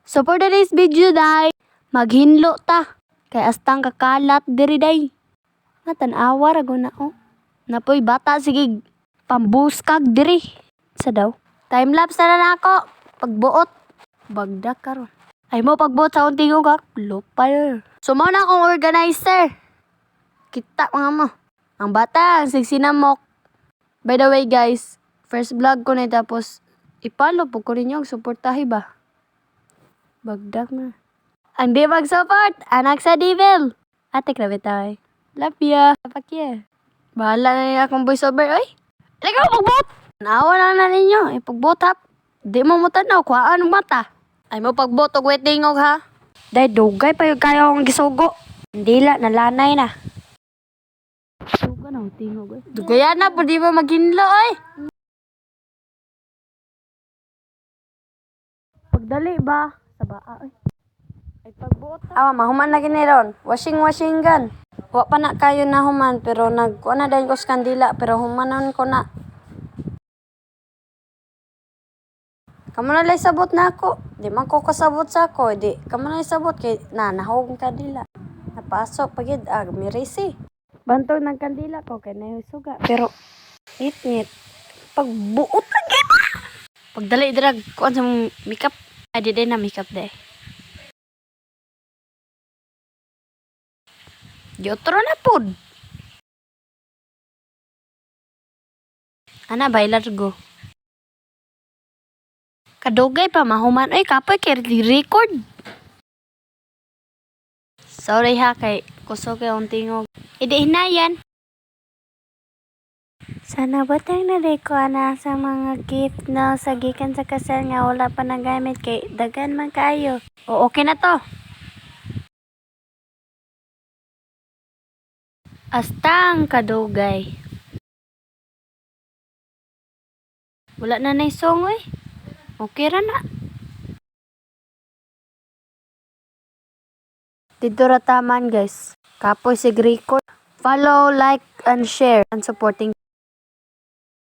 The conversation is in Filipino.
So for today's video day, maghinlo ta. Kay astang kakalat diri day. Natanawa ra na oh. Napoy bata sige pambuskag diri. Sa daw. Time lapse na nako. Pagbuot. Bagdak karon. Ay mo pagbuot sa unting ugak. Lopal. So mao na akong organizer. Kita mga mo. Ang bata ang sigsinamok. By the way guys, first vlog ko na tapos ipalo po ko ninyo ang suportahi ba. Bagdak na. Ang di mag-support, anak sa devil. Ate, grabe tayo. Love ya. Pakya. Bahala na niya akong voiceover, oy. Ikaw, pagbot! Naawa lang na ninyo. Pagbot, hap. Di mo mo tanaw, kuhaan ng mata. Ay mo pagbot, og wedding, og ha. Dahil dugay pa yung kaya akong gisugo. Dila, nalanay na. Suga na, tingog, oy. Dugayan na, po di ba maghinlo, oy. Pagdali ba? Sa baa, oy. Ay pagbuot. Mahuman na gini ron. Washing gun. Wa pa na kayo na human pero nagkuha na dahil ko sa kandila pero humanon ko na. Kamu na lang sabot na ako. Di man ko kasabot sa ako. Di kamu na lang sabot kay nahog ang kandila. Napasok pagid mirisi. Bantog ng kandila ko kay nahisuga. Pero ngit. Pagbuot na gima. Pagdali drag kuan sa makeup. Ay di na makeup de. Yotro na pod. Ana bailar go. Kadugay pa mahuman ay kapoy kay record. Sorry ha kay kusog kay tingog. Idi hinayan. Sana batang ko ana sa mga gift na sa gikan sa kasal nga wala pa nagamit kay dagan man kaayo. O okay na to. Astang kadugay. Wala na naisong oy. Okay ra na. Dito ra taman guys. Kapoy sig record. Follow, like, and share and supporting